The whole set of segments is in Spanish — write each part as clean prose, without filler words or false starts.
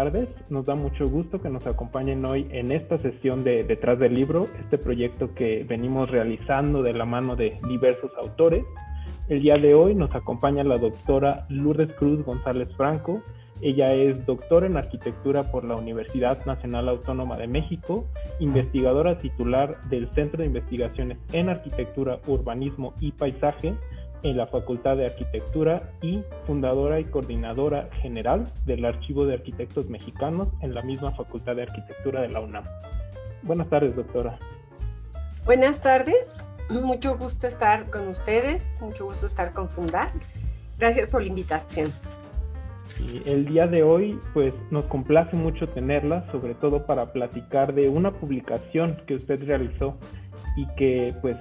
tardes. Nos da mucho gusto que nos acompañen hoy en esta sesión de Detrás del Libro, este proyecto que venimos realizando de la mano de diversos autores. El día de hoy nos acompaña la doctora Lourdes Cruz González Franco. Ella es doctora en arquitectura por la Universidad Nacional Autónoma de México, investigadora titular del Centro de Investigaciones en Arquitectura, Urbanismo y Paisaje en la Facultad de Arquitectura y fundadora y coordinadora general del Archivo de Arquitectos Mexicanos en la misma Facultad de Arquitectura de la UNAM. Buenas tardes, doctora. Buenas tardes, mucho gusto estar con ustedes, mucho gusto estar con Fundar. Gracias por la invitación. Y el día de hoy, pues nos complace mucho tenerla, sobre todo para platicar de una publicación que usted realizó y que pues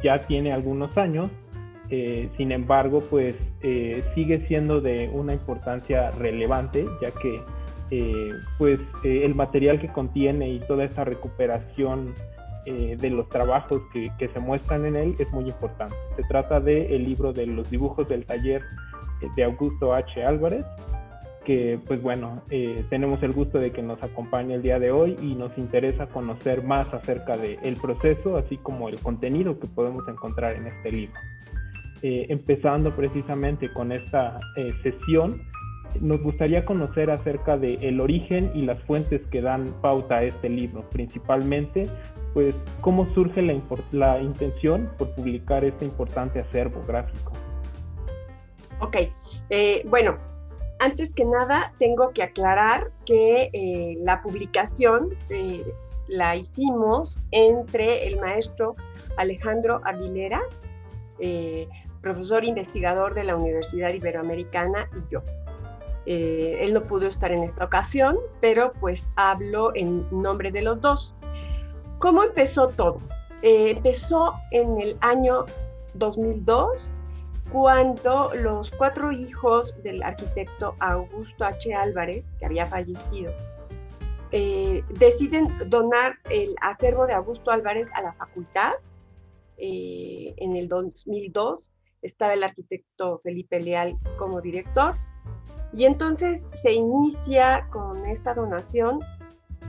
ya tiene algunos años. Sin embargo, pues sigue siendo de una importancia relevante, ya que el material que contiene y toda esa recuperación de los trabajos que se muestran en él es muy importante. Se trata del libro de los dibujos del taller de Augusto H. Álvarez, que pues bueno, tenemos el gusto de que nos acompañe el día de hoy y nos interesa conocer más acerca del proceso, así como el contenido que podemos encontrar en este libro. Empezando precisamente con esta sesión, nos gustaría conocer acerca del origen y las fuentes que dan pauta a este libro, principalmente, pues, cómo surge la intención por publicar este importante acervo gráfico. Ok, bueno, antes que nada tengo que aclarar que la publicación la hicimos entre el maestro Alejandro Aguilera, profesor investigador de la Universidad Iberoamericana, y yo. Él no pudo estar en esta ocasión, pero pues hablo en nombre de los dos. ¿Cómo empezó todo? Empezó en el año 2002, cuando los 4 hijos del arquitecto Augusto H. Álvarez, que había fallecido, deciden donar el acervo de Augusto Álvarez a la facultad. En el 2002 estaba el arquitecto Felipe Leal como director, y entonces se inicia con esta donación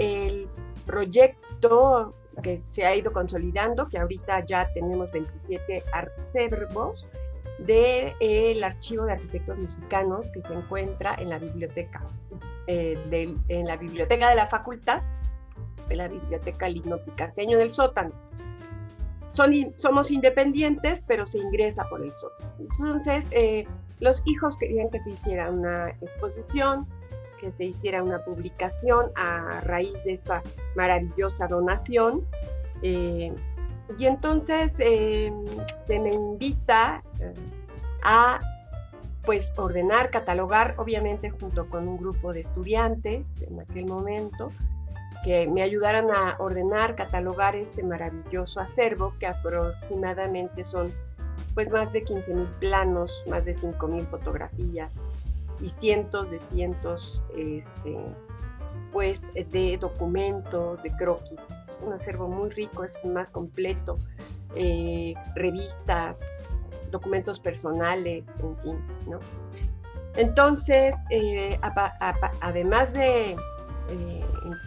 el proyecto que se ha ido consolidando, que ahorita ya tenemos 27 acervos del Archivo de Arquitectos Mexicanos, que se encuentra en la biblioteca, en la biblioteca de la facultad, de la Biblioteca Lino Picaseño del sótano. Somos independientes, pero se ingresa por el sótano. Entonces, los hijos querían que se hiciera una exposición, que se hiciera una publicación a raíz de esta maravillosa donación. Y entonces se me invita a pues ordenar, catalogar, obviamente junto con un grupo de estudiantes en aquel momento, que me ayudaran a ordenar, catalogar este maravilloso acervo, que aproximadamente son pues más de 15,000 planos, más de 5,000 fotografías y cientos pues de documentos, de croquis. Es un acervo muy rico, es el más completo, revistas, documentos personales, en fin, ¿no? Entonces, además de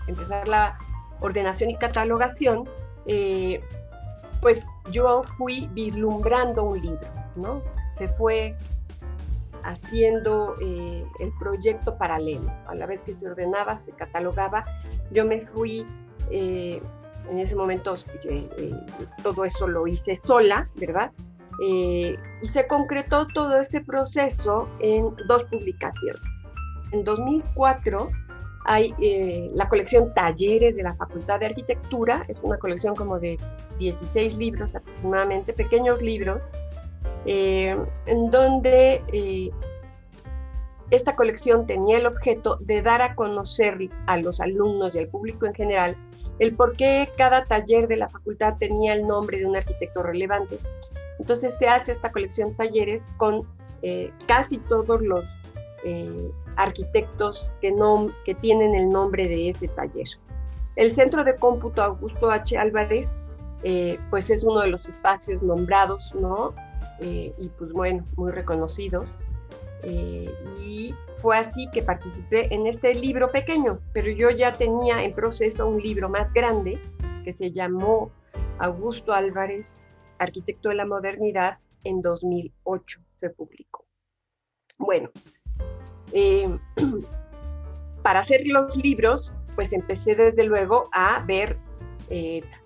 empezar la ordenación y catalogación, pues yo fui vislumbrando un libro, ¿no? Se fue haciendo el proyecto paralelo. A la vez que se ordenaba, se catalogaba, yo me fui, en ese momento todo eso lo hice sola, ¿verdad? Y se concretó todo este proceso en 2 publicaciones. En 2004 hay la colección Talleres de la Facultad de Arquitectura, es una colección como de 16 libros aproximadamente, pequeños libros, en donde esta colección tenía el objeto de dar a conocer a los alumnos y al público en general el por qué cada taller de la facultad tenía el nombre de un arquitecto relevante. Entonces se hace esta colección Talleres con casi todos los arquitectos que tienen el nombre de ese taller. El Centro de Cómputo Augusto H. Álvarez pues es uno de los espacios nombrados, ¿no? Y pues bueno, muy reconocidos. y fue así que participé en este libro pequeño, pero yo ya tenía en proceso un libro más grande que se llamó Augusto Álvarez, Arquitecto de la Modernidad. En 2008 se publicó. Bueno, para hacer los libros, pues empecé desde luego a ver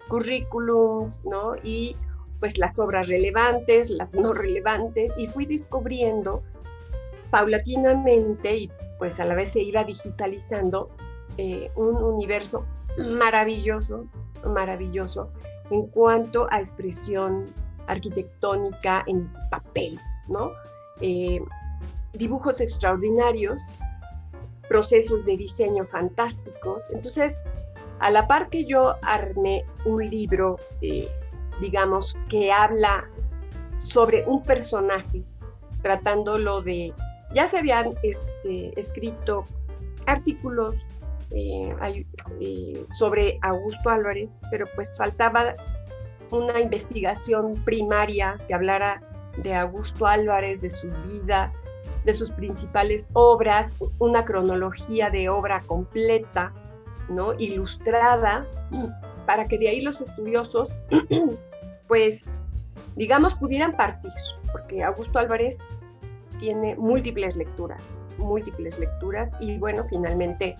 currículums, ¿no? Y pues las obras relevantes, las no relevantes, y fui descubriendo paulatinamente, y pues a la vez se iba digitalizando, un universo maravilloso, maravilloso en cuanto a expresión arquitectónica en papel, ¿no? Dibujos extraordinarios, procesos de diseño fantásticos. Entonces, a la par que yo armé un libro, digamos, que habla sobre un personaje, tratándolo de... Ya se habían escrito artículos sobre Augusto Álvarez, pero pues faltaba una investigación primaria que hablara de Augusto Álvarez, de su vida, de sus principales obras, una cronología de obra completa, ¿no? Ilustrada, para que de ahí los estudiosos, pues, digamos, pudieran partir, porque Augusto Álvarez tiene múltiples lecturas, y bueno, finalmente,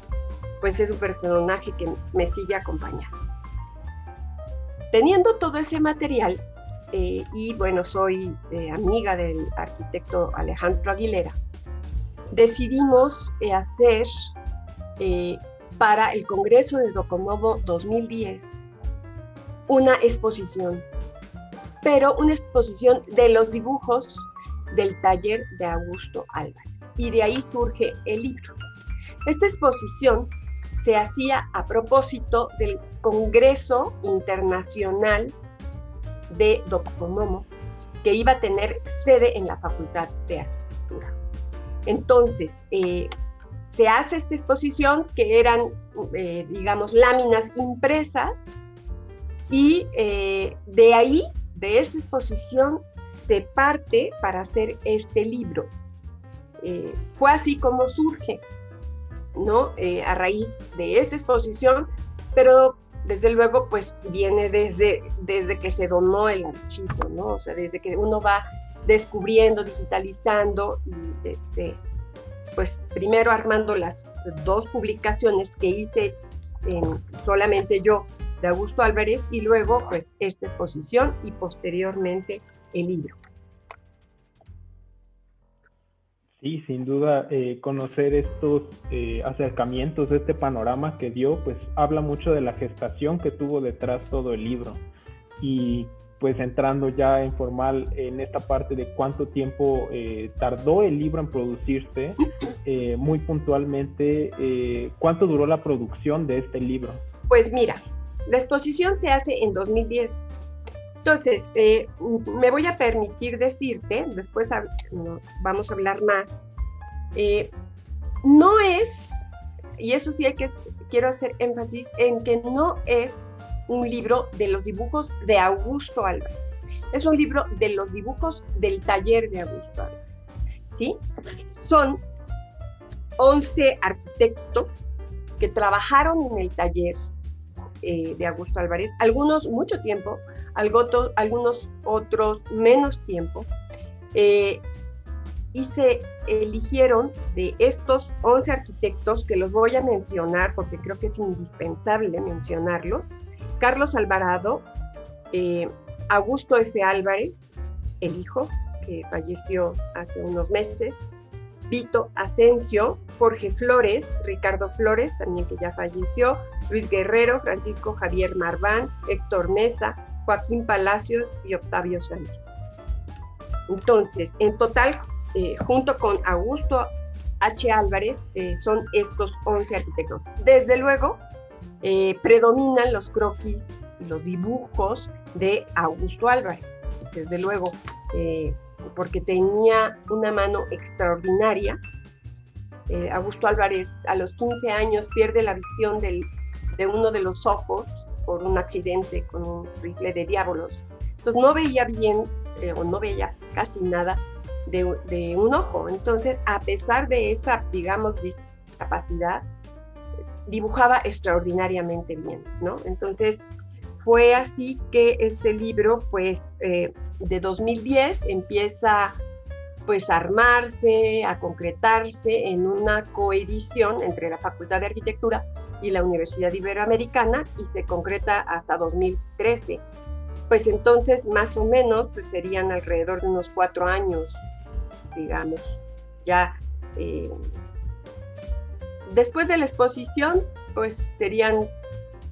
pues es un personaje que me sigue acompañando. Teniendo todo ese material, y bueno, soy amiga del arquitecto Alejandro Aguilera, decidimos hacer para el Congreso de Docomomo 2010 una exposición, pero una exposición de los dibujos del taller de Augusto Álvarez, y de ahí surge el libro. Esta exposición se hacía a propósito del Congreso Internacional de Docomomo, que iba a tener sede en la Facultad de Arquitectura. Entonces, se hace esta exposición, que eran, digamos, láminas impresas, y de ahí, de esa exposición, se parte para hacer este libro. Fue así como surge, ¿no? A raíz de esa exposición, pero desde luego pues viene desde que se donó el archivo, ¿no? O sea, desde que uno va descubriendo, digitalizando, y pues primero armando las dos publicaciones que hice solamente yo de Augusto Álvarez, y luego pues esta exposición, y posteriormente el libro. Sí, sin duda, conocer estos acercamientos, este panorama que dio, pues habla mucho de la gestación que tuvo detrás todo el libro. Y pues entrando ya en formal en esta parte de cuánto tiempo tardó el libro en producirse, muy puntualmente, ¿cuánto duró la producción de este libro? Pues mira, la exposición se hace en 2010. Entonces, me voy a permitir decirte, después vamos a hablar más, no es, y eso sí quiero hacer énfasis en que no es un libro de los dibujos de Augusto Álvarez, es un libro de los dibujos del taller de Augusto Álvarez, ¿sí? Son 11 arquitectos que trabajaron en el taller de Augusto Álvarez, algunos mucho tiempo, algunos otros menos tiempo, y se eligieron de estos 11 arquitectos, que los voy a mencionar porque creo que es indispensable mencionarlos: Carlos Alvarado, Augusto F. Álvarez, el hijo, que falleció hace unos meses, Vito Asensio, Jorge Flores, Ricardo Flores, también que ya falleció, Luis Guerrero, Francisco Javier Marván, Héctor Mesa, Joaquín Palacios y Octavio Sánchez. Entonces, en total, junto con Augusto H. Álvarez, son estos 11 arquitectos. Desde luego, predominan los croquis y los dibujos de Augusto Álvarez, desde luego, porque tenía una mano extraordinaria. Augusto Álvarez a los 15 años pierde la visión de uno de los ojos por un accidente con un rifle de diablos. Entonces no veía bien, o no veía casi nada, de un ojo. Entonces, a pesar de esa, digamos, discapacidad, dibujaba extraordinariamente bien, ¿no? Entonces, fue así que este libro, pues, de 2010 empieza, pues, a armarse, a concretarse en una coedición entre la Facultad de Arquitectura y la Universidad Iberoamericana, y se concreta hasta 2013. Pues entonces, más o menos, pues serían alrededor de unos 4 años, digamos, ya después de la exposición, pues serían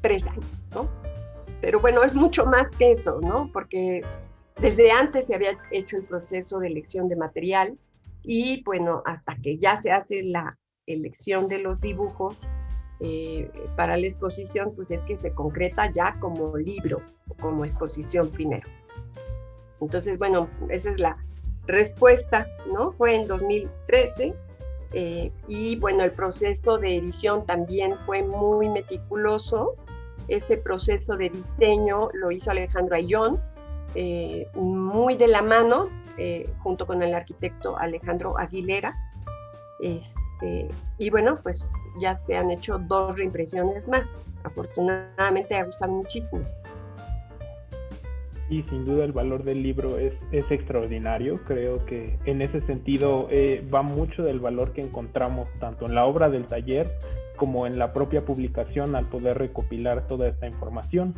3 años, ¿no? Pero bueno, es mucho más que eso, ¿no? Porque desde antes se había hecho el proceso de elección de material y bueno, hasta que ya se hace la elección de los dibujos para la exposición, pues es que se concreta ya como libro, como exposición primero. Entonces, bueno, esa es la respuesta, ¿no? Fue en 2013 y bueno, el proceso de edición también fue muy meticuloso. Ese proceso de diseño lo hizo Alejandro Ayllón, muy de la mano, junto con el arquitecto Alejandro Aguilera. Y bueno, pues ya se han hecho 2 reimpresiones más. Afortunadamente ha gustado muchísimo. Y sin duda el valor del libro es extraordinario. Creo que en ese sentido va mucho del valor que encontramos tanto en la obra del taller como en la propia publicación al poder recopilar toda esta información.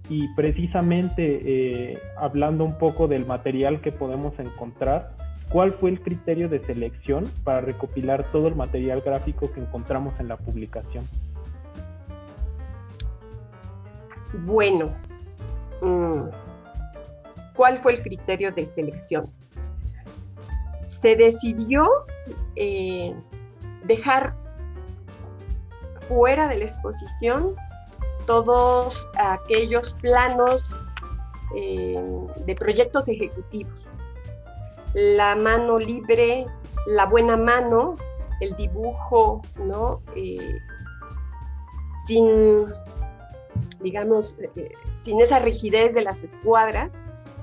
Y precisamente hablando un poco del material que podemos encontrar, ¿cuál fue el criterio de selección para recopilar todo el material gráfico que encontramos en la publicación? Bueno, ¿cuál fue el criterio de selección? Se decidió dejar fuera de la exposición todos aquellos planos de proyectos ejecutivos. La mano libre, la buena mano, el dibujo, ¿no? Sin, digamos, sin esa rigidez de las escuadras,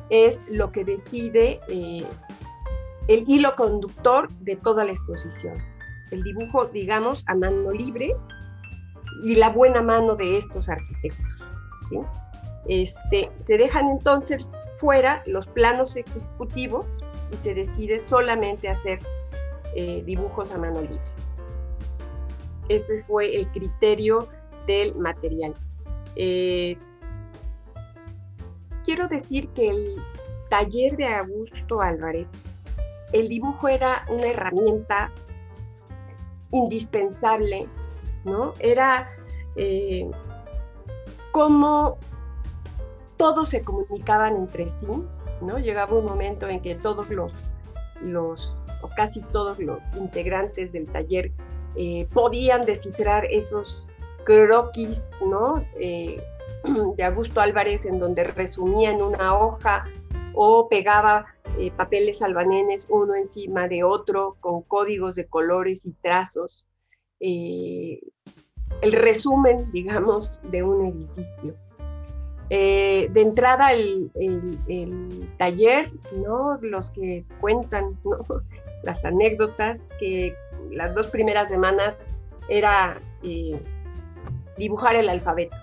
es lo que decide el hilo conductor de toda la exposición. El dibujo, digamos, a mano libre y la buena mano de estos arquitectos, ¿sí? Se dejan entonces fuera los planos ejecutivos y se decide solamente hacer dibujos a mano libre. Ese fue el criterio del material. Quiero decir que el taller de Augusto Álvarez, el dibujo era una herramienta indispensable, ¿no? Era cómo todos se comunicaban entre sí, ¿no? Llegaba un momento en que todos o casi todos los integrantes del taller podían descifrar esos croquis, ¿no? De Augusto Álvarez, en donde resumía en una hoja o pegaba papeles albanenes uno encima de otro con códigos de colores y trazos, el resumen, digamos, de un edificio. De entrada el taller, ¿no? Los que cuentan, ¿no? Las anécdotas, que las 2 primeras semanas era dibujar el alfabeto,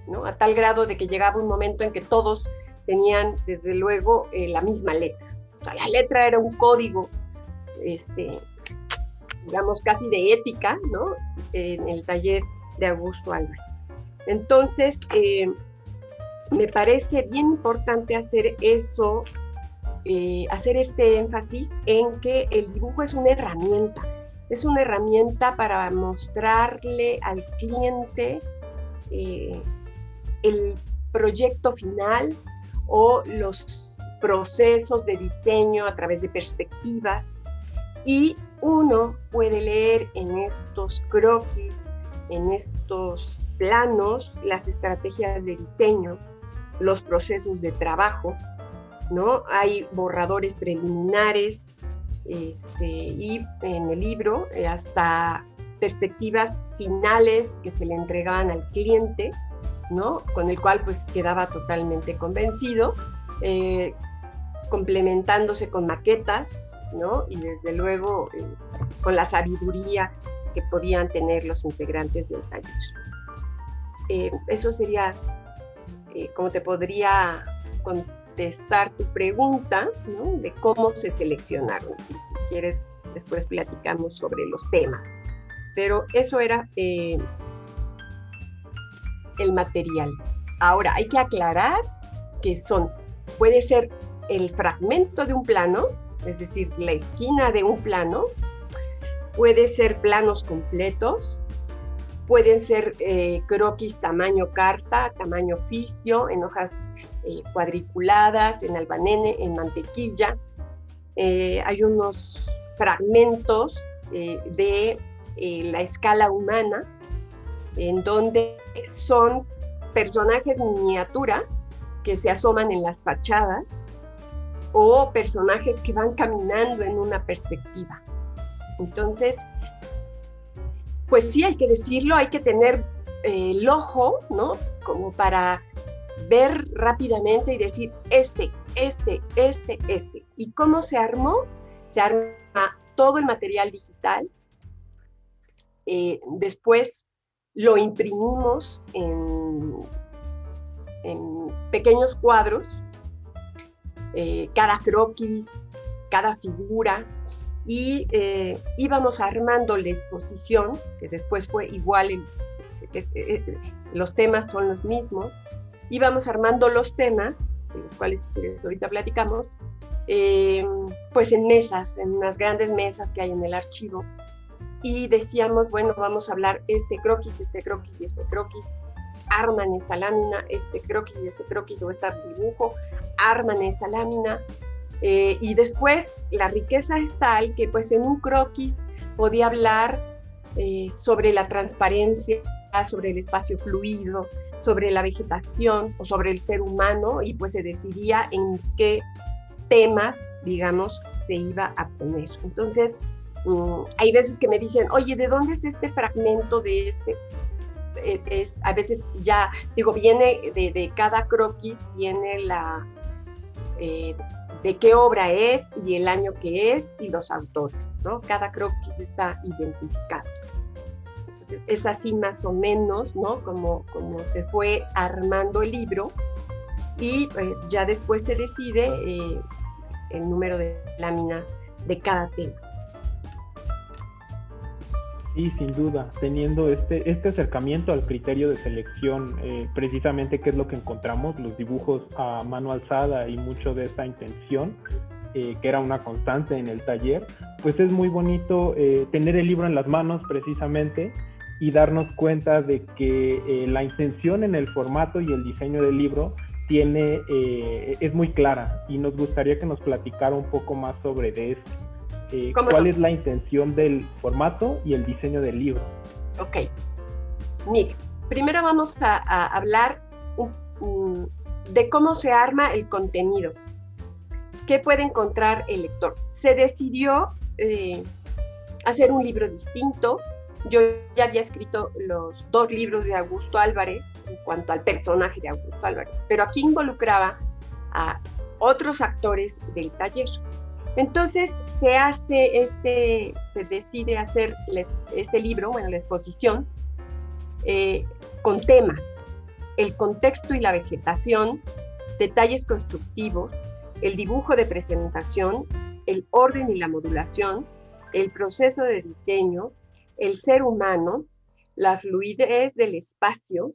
¿no? A tal grado de que llegaba un momento en que todos tenían, desde luego, la misma letra. O sea, la letra era un código, digamos, casi de ética, ¿no? En el taller de Augusto Álvarez. Entonces, me parece bien importante hacer eso, hacer este énfasis en que el dibujo es una herramienta para mostrarle al cliente el proyecto final o los procesos de diseño a través de perspectivas, y uno puede leer en estos croquis, en estos planos, las estrategias de diseño, los procesos de trabajo, ¿no? Hay borradores preliminares y en el libro hasta perspectivas finales que se le entregaban al cliente, ¿no? Con el cual pues quedaba totalmente convencido. complementándose con maquetas, ¿no? Y desde luego con la sabiduría que podían tener los integrantes del taller. Eso sería como te podría contestar tu pregunta, ¿no? De cómo se seleccionaron. Y si quieres, después platicamos sobre los temas. Pero eso era el material. Ahora, hay que aclarar que puede ser el fragmento de un plano, es decir, la esquina de un plano, puede ser planos completos, pueden ser croquis tamaño carta, tamaño oficio, en hojas cuadriculadas, en albanene, en mantequilla. Hay unos fragmentos de la escala humana, en donde son personajes miniatura que se asoman en las fachadas o personajes que van caminando en una perspectiva. Entonces, pues sí, hay que decirlo, hay que tener el ojo, ¿no? Como para ver rápidamente y decir este. ¿Y cómo se armó? Se arma todo el material digital. Después lo imprimimos en pequeños cuadros, cada croquis, cada figura, y íbamos armando la exposición, que después fue igual, los temas son los mismos, íbamos armando los temas, de los cuales si quieres ahorita platicamos, pues en mesas, en unas grandes mesas que hay en el archivo, y decíamos, bueno, vamos a hablar este croquis y este croquis, arman esta lámina, este croquis y este croquis o este dibujo, arman esta lámina, y después la riqueza es tal que pues en un croquis podía hablar sobre la transparencia, sobre el espacio fluido, sobre la vegetación o sobre el ser humano, y pues se decidía en qué tema, digamos, se iba a poner. Entonces, hay veces que me dicen, oye, ¿de dónde es este fragmento de este? A veces ya, digo, viene de cada croquis, viene de qué obra es y el año que es y los autores, ¿no? Cada croquis está identificado. Entonces, es así más o menos, ¿no? Como se fue armando el libro, y ya después se decide el número de láminas de cada tema. Sí, sin duda, teniendo este acercamiento al criterio de selección, precisamente qué es lo que encontramos, los dibujos a mano alzada y mucho de esa intención, que era una constante en el taller, pues es muy bonito tener el libro en las manos precisamente y darnos cuenta de que la intención en el formato y el diseño del libro es muy clara, y nos gustaría que nos platicara un poco más sobre esto. ¿Cuál es la intención del formato y el diseño del libro? Ok. Mire, primero vamos a hablar de cómo se arma el contenido. ¿Qué puede encontrar el lector? Se decidió hacer un libro distinto. Yo ya había escrito los 2 libros de Augusto Álvarez en cuanto al personaje de Augusto Álvarez, pero aquí involucraba a otros actores del taller. Entonces se decide hacer este libro, bueno, la exposición, con temas: el contexto y la vegetación, detalles constructivos, el dibujo de presentación, el orden y la modulación, el proceso de diseño, el ser humano, la fluidez del espacio,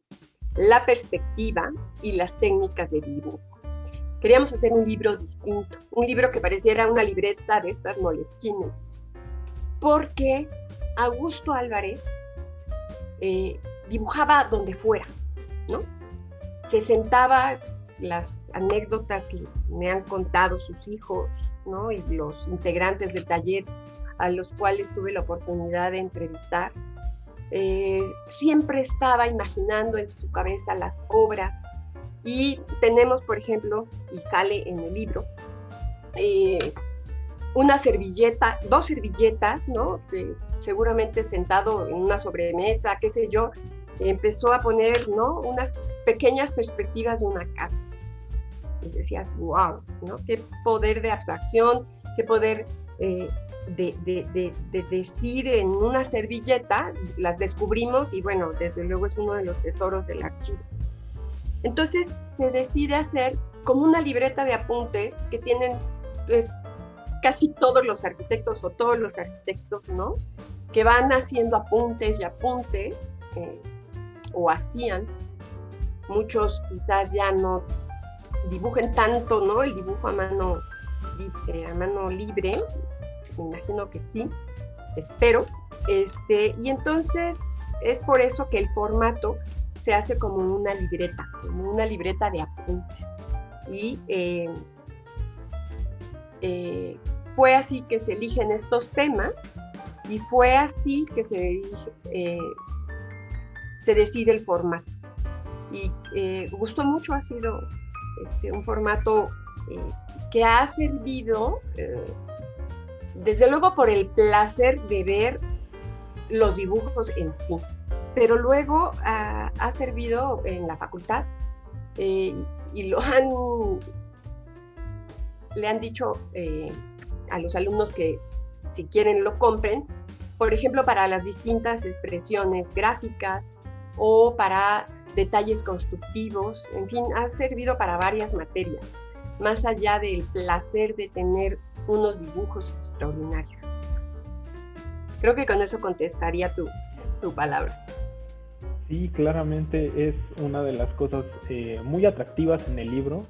la perspectiva y las técnicas de dibujo. Queríamos hacer un libro distinto, un libro que pareciera una libreta de estas Moleskine, porque Augusto Álvarez dibujaba donde fuera, ¿no? Se sentaba, las anécdotas que me han contado sus hijos, ¿no? Y los integrantes del taller a los cuales tuve la oportunidad de entrevistar, siempre estaba imaginando en su cabeza las obras. Y tenemos, por ejemplo, y sale en el libro, una servilleta, 2 servilletas, ¿no? Seguramente sentado en una sobremesa, qué sé yo, empezó a poner, ¿no? Unas pequeñas perspectivas de una casa. y decías, wow, ¿no? Qué poder de abstracción, qué poder de decir en una servilleta, las descubrimos y bueno, desde luego es uno de los tesoros del archivo. Entonces se decide hacer como una libreta de apuntes que tienen pues casi todos los arquitectos o todos los arquitectos, ¿no? Que van haciendo apuntes y apuntes, o hacían. Muchos quizás ya no dibujen tanto, ¿no? El dibujo a mano libre, me imagino que sí, espero. Y entonces es por eso que el formato se hace como una libreta de apuntes. Y fue así que se eligen estos temas y fue así que se decide el formato. Y gustó mucho, ha sido un formato que ha servido, desde luego por el placer de ver los dibujos en sí, pero luego ha servido en la facultad y le han dicho a los alumnos que si quieren lo compren, por ejemplo, para las distintas expresiones gráficas o para detalles constructivos, en fin, ha servido para varias materias, más allá del placer de tener unos dibujos extraordinarios. Creo que con eso contestaría tu palabra. Sí, claramente es una de las cosas muy atractivas en el libro,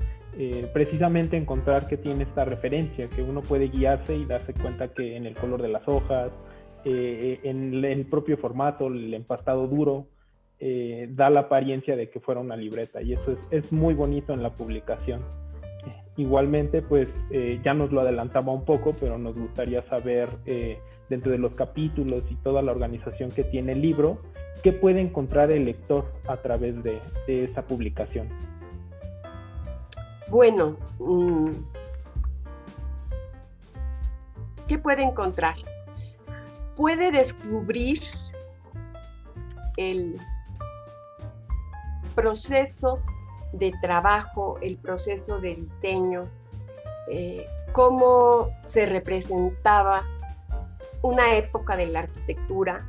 precisamente encontrar que tiene esta referencia, que uno puede guiarse y darse cuenta que en el color de las hojas, en el propio formato, el empastado duro, da la apariencia de que fuera una libreta, y eso es muy bonito en la publicación. Igualmente, pues ya nos lo adelantaba un poco, pero nos gustaría saber, dentro de los capítulos y toda la organización que tiene el libro, ¿qué puede encontrar el lector a través de esa publicación? Bueno, ¿qué puede encontrar? Puede descubrir el proceso de trabajo, el proceso de diseño, cómo se representaba una época de la arquitectura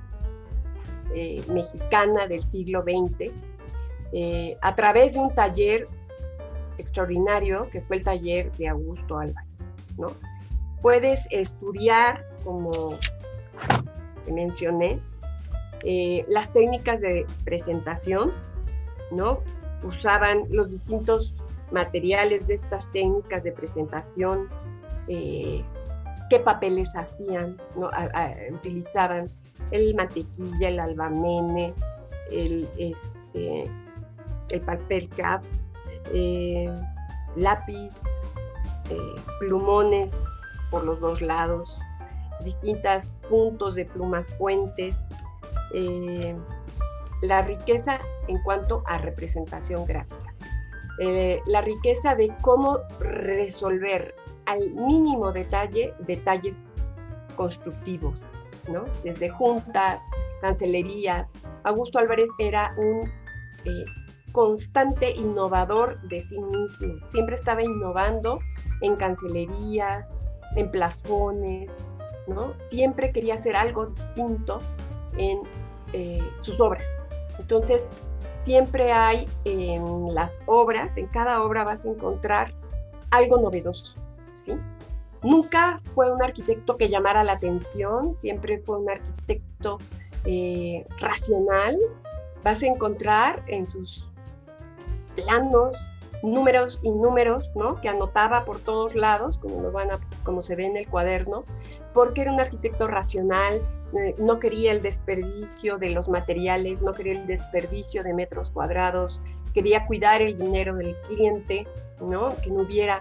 mexicana del siglo XX, a través de un taller extraordinario que fue el taller de Augusto Álvarez, ¿no? Puedes estudiar, como te mencioné, las técnicas de presentación, ¿no? Usaban los distintos materiales de estas técnicas de presentación, qué papeles hacían, ¿no? Utilizaban el mantequilla, el albamene, el paper craft, lápiz, plumones por los dos lados, distintos puntos de plumas fuentes, la riqueza en cuanto a representación gráfica, la riqueza de cómo resolver al mínimo detalle detalles constructivos, ¿no? Desde juntas, cancelerías. Augusto Álvarez era un constante innovador de sí mismo, siempre estaba innovando en cancelerías, en plafones, ¿no? Siempre quería hacer algo distinto en sus obras. Entonces, siempre hay en las obras, en cada obra vas a encontrar algo novedoso, ¿sí? Nunca fue un arquitecto que llamara la atención, siempre fue un arquitecto racional. Vas a encontrar en sus planos números y números, ¿no? Que anotaba por todos lados, como se ve en el cuaderno, porque era un arquitecto racional, no quería el desperdicio de los materiales, no quería el desperdicio de metros cuadrados, quería cuidar el dinero del cliente, ¿no? Que no hubiera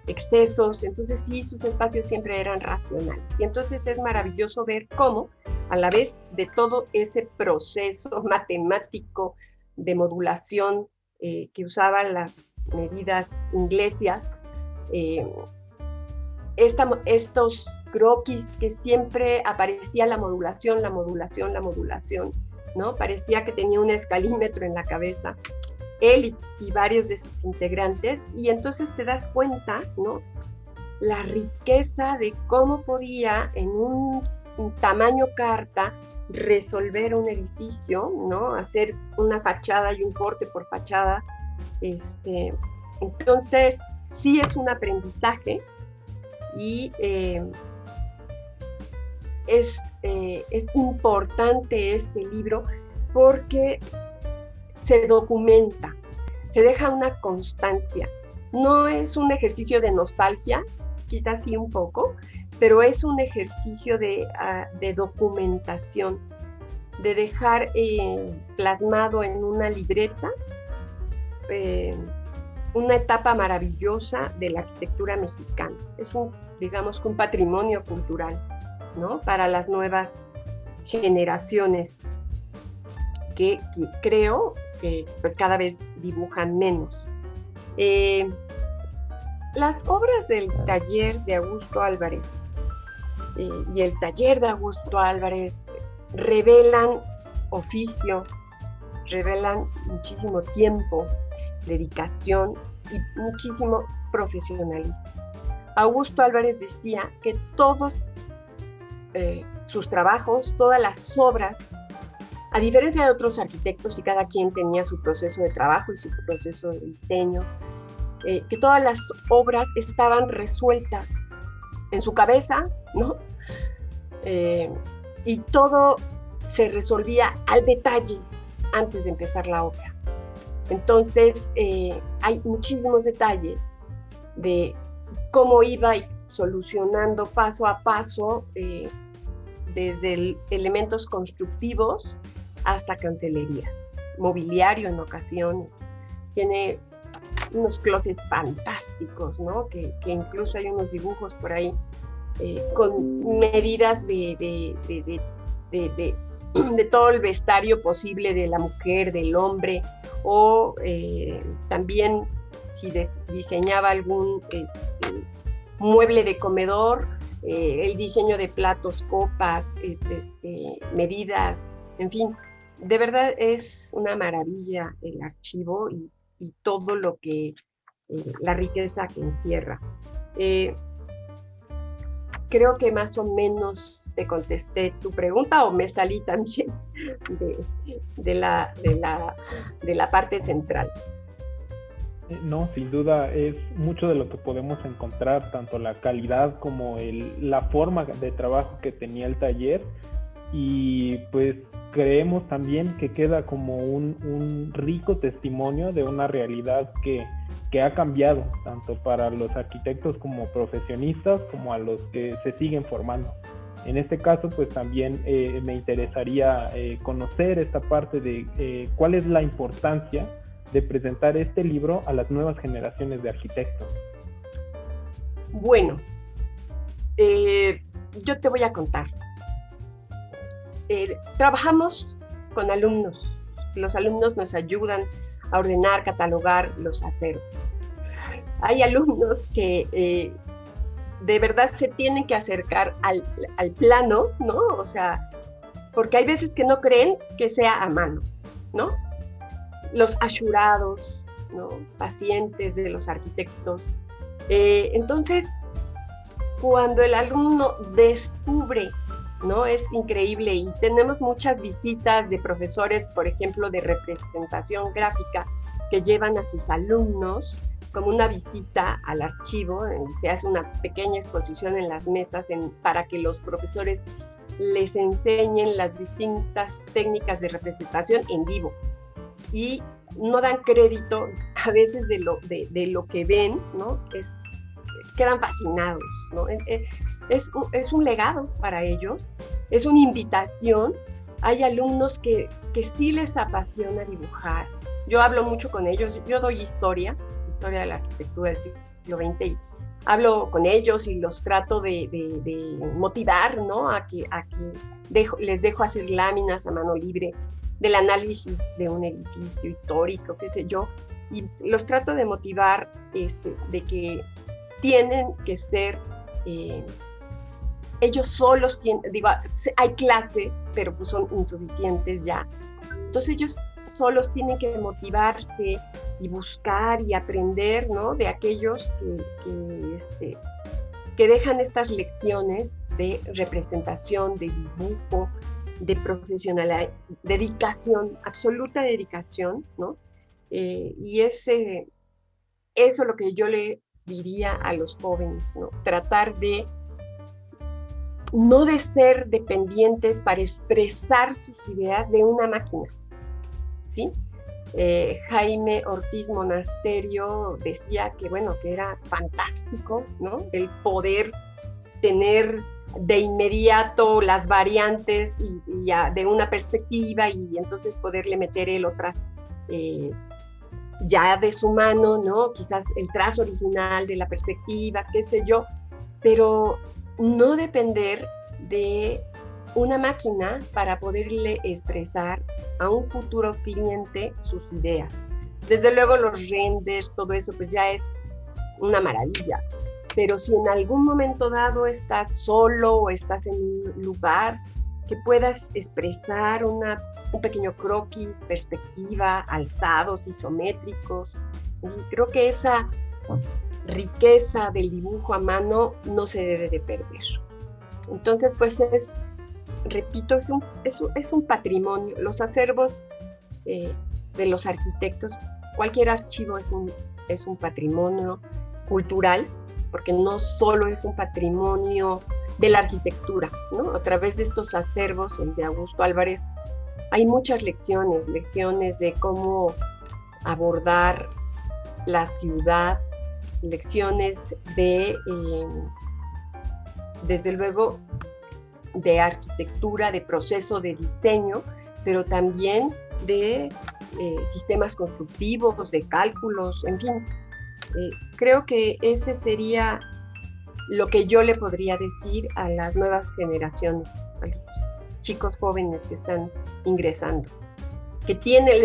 excesos. Entonces sí, sus espacios siempre eran racionales. Y entonces es maravilloso ver cómo, a la vez de todo ese proceso matemático de modulación que usaban las medidas inglesas, estos croquis que siempre aparecía la modulación, ¿no? Parecía que tenía un escalímetro en la cabeza. él y varios de sus integrantes, y entonces te das cuenta, ¿no? La riqueza de cómo podía en un tamaño carta resolver un edificio, ¿no? Hacer una fachada y un corte por fachada. Entonces, sí es un aprendizaje y es importante este libro porque se documenta, se deja una constancia. No es un ejercicio de nostalgia, quizás sí un poco, pero es un ejercicio de documentación, de dejar plasmado en una libreta una etapa maravillosa de la arquitectura mexicana. Es digamos, un patrimonio cultural, ¿no? Para las nuevas generaciones que creo que pues, cada vez dibujan menos. Las obras del taller de Augusto Álvarez y el taller de Augusto Álvarez revelan oficio, revelan muchísimo tiempo, dedicación y muchísimo profesionalismo. Augusto Álvarez decía que todos sus trabajos, todas las obras, a diferencia de otros arquitectos, y cada quien tenía su proceso de trabajo y su proceso de diseño, que todas las obras estaban resueltas en su cabeza, ¿no? Y todo se resolvía al detalle antes de empezar la obra. Entonces, hay muchísimos detalles de cómo iba solucionando paso a paso, desde elementos constructivos hasta cancelerías, mobiliario en ocasiones. Tiene unos closets fantásticos, ¿no? Que incluso hay unos dibujos por ahí con medidas de todo el vestuario posible de la mujer, del hombre, o también si diseñaba algún mueble de comedor, el diseño de platos, copas, medidas, en fin, de verdad es una maravilla el archivo y todo lo que, la riqueza que encierra. Creo que más o menos te contesté tu pregunta o me salí también de la parte central. No, sin duda es mucho de lo que podemos encontrar, tanto la calidad como la forma de trabajo que tenía el taller, y pues creemos también que queda como un rico testimonio de una realidad que ha cambiado, tanto para los arquitectos como profesionistas, como a los que se siguen formando. En este caso, pues también me interesaría conocer esta parte de cuál es la importancia de presentar este libro a las nuevas generaciones de arquitectos. Bueno, yo te voy a contar. Trabajamos con alumnos. Los alumnos nos ayudan a ordenar, catalogar los acervos. Hay alumnos que de verdad se tienen que acercar al plano, ¿no? O sea, porque hay veces que no creen que sea a mano, ¿no? Los ashurados, ¿no? Pacientes de los arquitectos. Entonces, cuando el alumno descubre, ¿no? Es increíble, y tenemos muchas visitas de profesores, por ejemplo, de representación gráfica, que llevan a sus alumnos como una visita al archivo. Se hace una pequeña exposición en las mesas para que los profesores les enseñen las distintas técnicas de representación en vivo, y no dan crédito a veces de lo que ven, ¿no? Quedan fascinados, ¿no? Es un legado para ellos, es una invitación. Hay alumnos que sí les apasiona dibujar. Yo hablo mucho con ellos, yo doy historia de la arquitectura del siglo XX, y hablo con ellos y los trato de motivar, ¿no? A que les dejo hacer láminas a mano libre del análisis de un edificio histórico, qué sé yo, y los trato de motivar de que tienen que ser ellos solos, hay clases, pero pues son insuficientes ya. Entonces ellos solos tienen que motivarse y buscar y aprender, ¿no? De aquellos que dejan estas lecciones de representación, de dibujo, de profesionalidad, dedicación, absoluta dedicación, ¿no? Y eso es lo que yo le diría a los jóvenes, ¿no? Tratar de no de ser dependientes para expresar sus ideas de una máquina, ¿sí? Jaime Ortiz Monasterio decía que, bueno, que era fantástico, ¿no? El poder tener de inmediato las variantes y ya de una perspectiva y entonces poderle meter él otras ya de su mano, ¿no? Quizás el trazo original de la perspectiva, qué sé yo, pero no depender de una máquina para poderle expresar a un futuro cliente sus ideas. Desde luego los renders, todo eso pues ya es una maravilla, pero si en algún momento dado estás solo o estás en un lugar que puedas expresar un pequeño croquis, perspectiva, alzados isométricos, creo que esa riqueza del dibujo a mano no se debe de perder. Entonces pues repito, es un patrimonio. Los acervos de los arquitectos, cualquier archivo es un patrimonio cultural, porque no solo es un patrimonio de la arquitectura, ¿no? A través de estos acervos, el de Augusto Álvarez, hay muchas lecciones de cómo abordar la ciudad, lecciones desde luego, de arquitectura, de proceso de diseño, pero también de sistemas constructivos, de cálculos, en fin. Creo que ese sería lo que yo le podría decir a las nuevas generaciones, a los chicos jóvenes que están ingresando.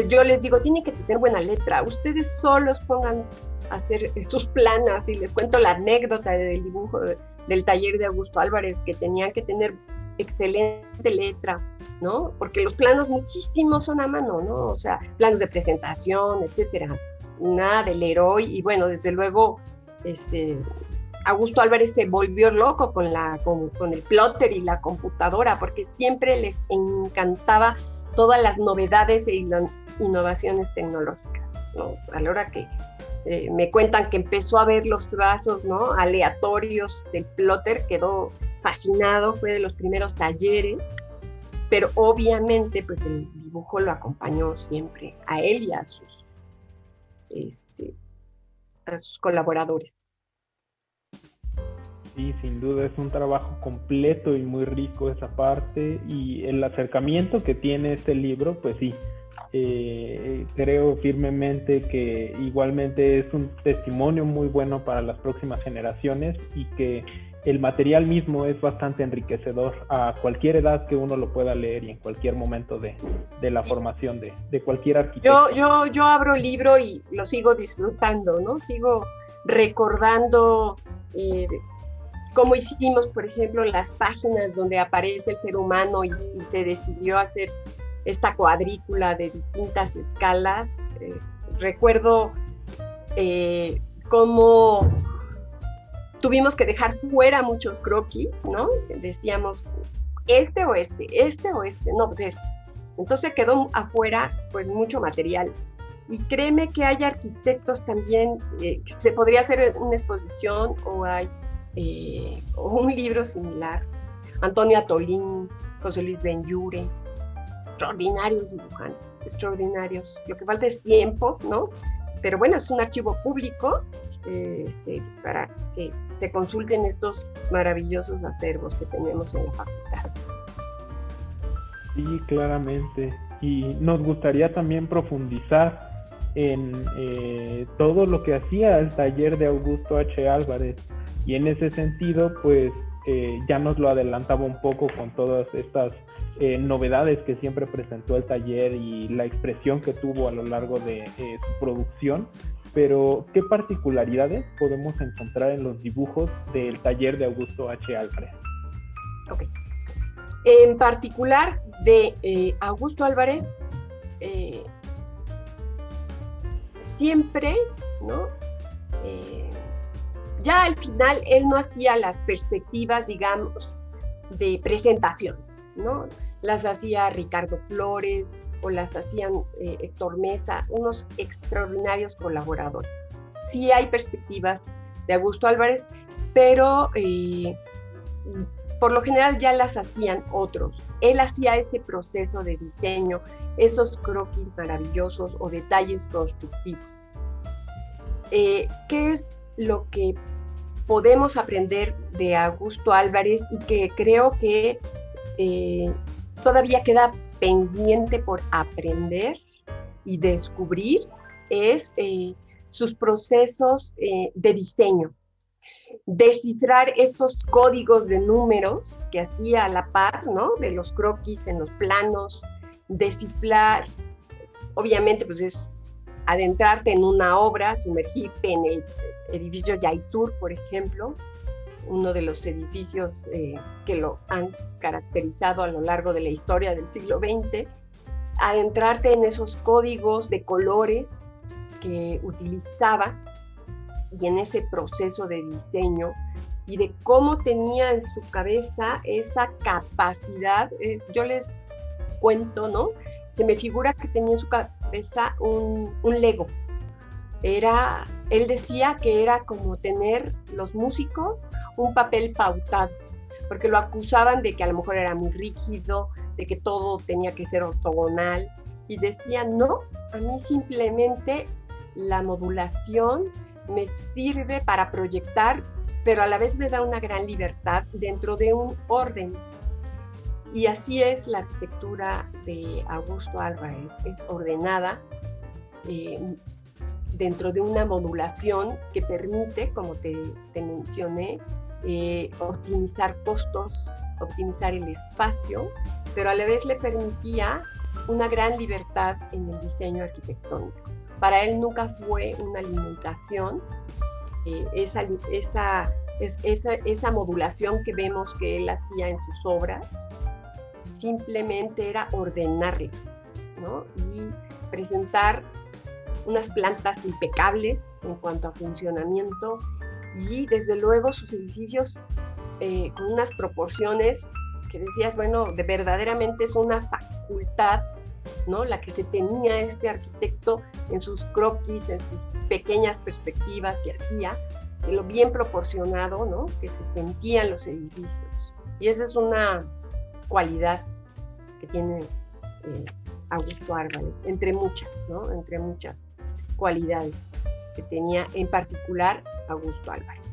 Yo les digo, tienen que tener buena letra. Ustedes solos pongan a hacer sus planas y les cuento la anécdota del dibujo del taller de Augusto Álvarez, que tenían que tener excelente letra, ¿no? Porque los planos muchísimos son a mano, ¿no? O sea, planos de presentación, etcétera. Nada del Leroy, y bueno, desde luego, Augusto Álvarez se volvió loco con el plotter y la computadora, porque siempre les encantaba todas las novedades e innovaciones tecnológicas, ¿no? A la hora que me cuentan que empezó a ver los trazos, ¿no? Aleatorios del plotter, quedó fascinado, fue de los primeros talleres, pero obviamente pues el dibujo lo acompañó siempre a él y a sus colaboradores. Sí, sin duda es un trabajo completo y muy rico esa parte, y el acercamiento que tiene este libro, pues sí, creo firmemente que igualmente es un testimonio muy bueno para las próximas generaciones, y que el material mismo es bastante enriquecedor a cualquier edad que uno lo pueda leer y en cualquier momento de la formación de cualquier arquitecto. Yo abro el libro y lo sigo disfrutando, ¿no? Sigo recordando cómo hicimos, por ejemplo, las páginas donde aparece el ser humano y se decidió hacer esta cuadrícula de distintas escalas. Recuerdo cómo tuvimos que dejar fuera muchos croquis, ¿no? Decíamos, este o este, no, pues este. Entonces quedó afuera pues mucho material. Y créeme que hay arquitectos también, se podría hacer una exposición o hay un libro similar. Antonio Atolín, José Luis Benlliure, extraordinarios dibujantes, extraordinarios. Lo que falta es tiempo, ¿no? Pero bueno, es un archivo público para que se consulten estos maravillosos acervos que tenemos en la facultad. Sí, claramente. Y nos gustaría también profundizar en todo lo que hacía el taller de Augusto H. Álvarez. Y en ese sentido, pues ya nos lo adelantaba un poco con todas estas novedades que siempre presentó el taller y la expresión que tuvo a lo largo de su producción. Pero, ¿qué particularidades podemos encontrar en los dibujos del taller de Augusto H. Álvarez? Ok. En particular de Augusto Álvarez, siempre, ¿no? Ya al final él no hacía las perspectivas, digamos, de presentación, ¿no? Las hacía Ricardo Flores o las hacían Héctor Mesa, unos extraordinarios colaboradores. Sí hay perspectivas de Augusto Álvarez, pero por lo general ya las hacían otros. Él hacía ese proceso de diseño, esos croquis maravillosos o detalles constructivos. ¿Qué es lo que podemos aprender de Augusto Álvarez y que creo que todavía queda pendiente por aprender y descubrir? Es sus procesos de diseño, descifrar esos códigos de números que hacía a la par, ¿no? De los croquis en los planos, descifrar, obviamente pues es adentrarte en una obra, sumergirte en el edificio Yaisur, por ejemplo, uno de los edificios que lo han caracterizado a lo largo de la historia del siglo XX, adentrarte en esos códigos de colores que utilizaba y en ese proceso de diseño y de cómo tenía en su cabeza esa capacidad. Yo les cuento, ¿no? Se me figura que tenía en su cabeza un Lego. Él decía que era como tener los músicos un papel pautado, porque lo acusaban de que a lo mejor era muy rígido, de que todo tenía que ser ortogonal, y decía, no, a mí simplemente la modulación me sirve para proyectar, pero a la vez me da una gran libertad dentro de un orden. Y así es la arquitectura de Augusto Álvarez, es ordenada dentro de una modulación que permite, como te mencioné, optimizar costos, optimizar el espacio, pero a la vez le permitía una gran libertad en el diseño arquitectónico. Para él nunca fue una limitación esa modulación que vemos que él hacía en sus obras, simplemente era ordenarlas, ¿no? Y presentar unas plantas impecables en cuanto a funcionamiento y desde luego sus edificios con unas proporciones que decías, bueno, de verdaderamente es una facultad, ¿no? La que se tenía este arquitecto en sus croquis, en sus pequeñas perspectivas que hacía, de lo bien proporcionado, ¿no? Que se sentían los edificios. Y esa es una cualidad que tiene Augusto Álvarez, entre muchas, ¿no? Entre muchas cualidades que tenía en particular Augusto Álvarez.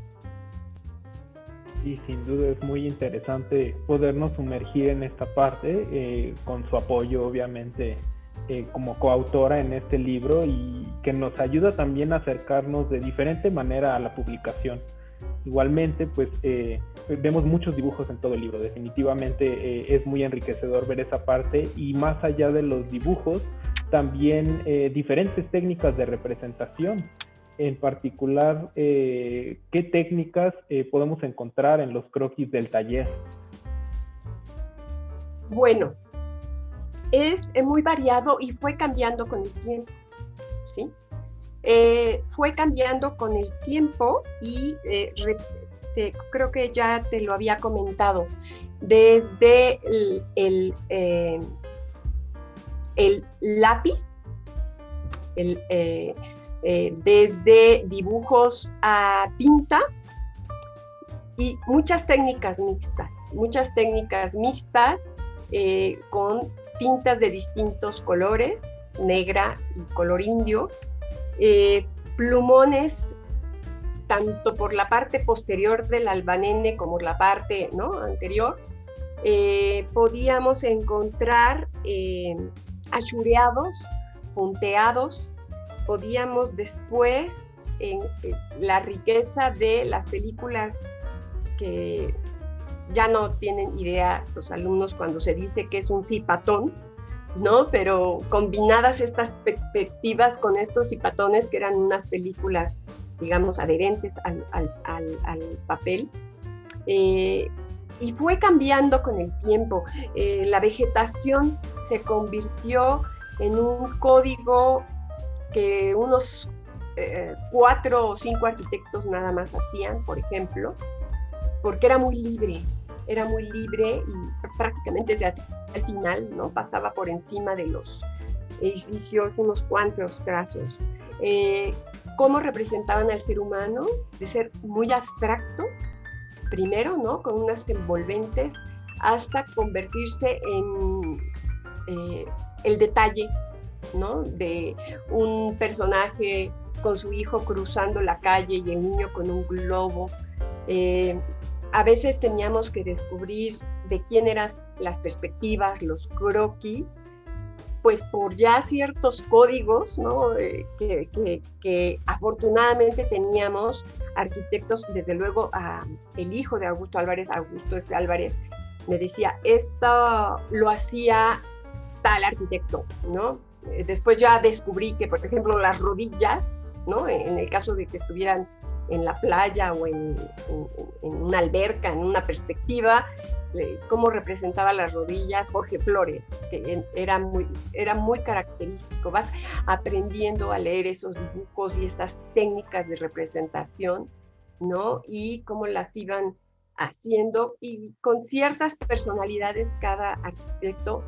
Y sin duda es muy interesante podernos sumergir en esta parte, con su apoyo obviamente como coautora en este libro, y que nos ayuda también a acercarnos de diferente manera a la publicación. Igualmente, pues vemos muchos dibujos en todo el libro, definitivamente es muy enriquecedor ver esa parte, y más allá de los dibujos, también diferentes técnicas de representación. En particular, ¿qué técnicas podemos encontrar en los croquis del taller? Bueno, es muy variado y fue cambiando con el tiempo, ¿sí? Fue cambiando con el tiempo y creo que ya te lo había comentado, desde el lápiz, desde dibujos a tinta y muchas técnicas mixtas con tintas de distintos colores, negra y color indio, plumones tanto por la parte posterior del albanene como por la parte, ¿no?, anterior. Podíamos encontrar achureados, punteados. Podíamos después, en la riqueza de las películas que ya no tienen idea los alumnos cuando se dice que es un zipatón, ¿no? Pero combinadas estas perspectivas con estos zipatones, que eran unas películas, digamos, adherentes al papel, y fue cambiando con el tiempo. La vegetación se convirtió en un código que unos 4 o 5 arquitectos nada más hacían, por ejemplo, porque era muy libre y prácticamente desde al final, ¿no? Pasaba por encima de los edificios unos cuantos trazos. Cómo representaban al ser humano, de ser muy abstracto, primero, ¿no? Con unas envolventes, hasta convertirse en el detalle, ¿no? De un personaje con su hijo cruzando la calle y el niño con un globo. A veces teníamos que descubrir de quién eran las perspectivas, los croquis, pues por ya ciertos códigos, ¿no? Que afortunadamente teníamos arquitectos, desde luego el hijo de Augusto Álvarez, Augusto S. Álvarez, me decía, esto lo hacía tal arquitecto, ¿no? Después ya descubrí que, por ejemplo, las rodillas, ¿no? En el caso de que estuvieran en la playa o en una alberca, en una perspectiva, cómo representaba las rodillas Jorge Flores, que era muy característico. Vas aprendiendo a leer esos dibujos y estas técnicas de representación, ¿no? Y cómo las iban haciendo, y con ciertas personalidades cada arquitecto,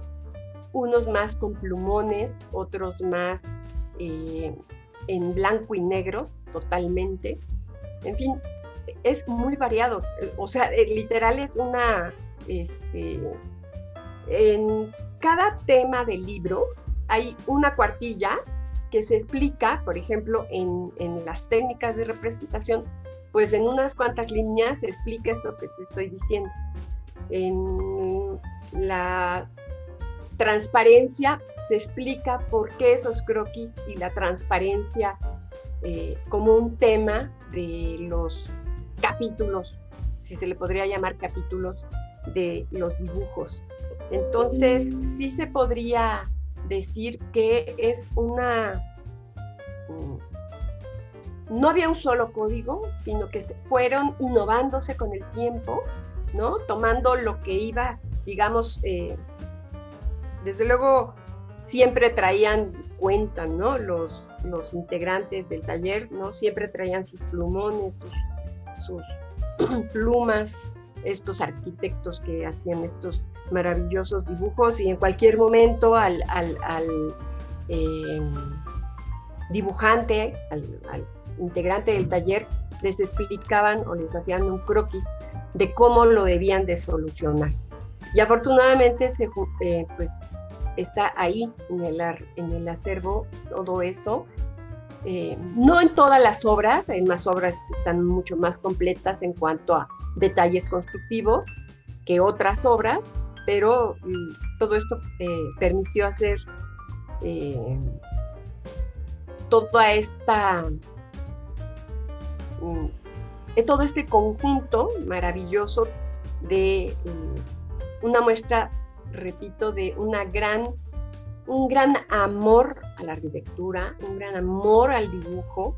unos más con plumones, otros más en blanco y negro, totalmente. En fin, es muy variado. O sea, literal es en cada tema del libro hay una cuartilla que se explica, por ejemplo, en las técnicas de representación, pues en unas cuantas líneas se explica esto que te estoy diciendo. En la transparencia se explica por qué esos croquis y la transparencia como un tema de los capítulos, si se le podría llamar capítulos, de los dibujos. Entonces, sí se podría decir que es no había un solo código, sino que fueron innovándose con el tiempo, ¿no? Tomando lo que iba, digamos, desde luego siempre cuentan, ¿no? Los integrantes del taller, ¿no? Siempre traían sus plumones, sus plumas, estos arquitectos que hacían estos maravillosos dibujos, y en cualquier momento al dibujante, al integrante del taller, les explicaban o les hacían un croquis de cómo lo debían de solucionar. Y afortunadamente pues está ahí en el acervo todo eso. No en todas las obras, en las obras están mucho más completas en cuanto a detalles constructivos que otras obras, pero todo esto permitió hacer todo este conjunto maravilloso de una muestra, repito, de un gran amor a la arquitectura, un gran amor al dibujo,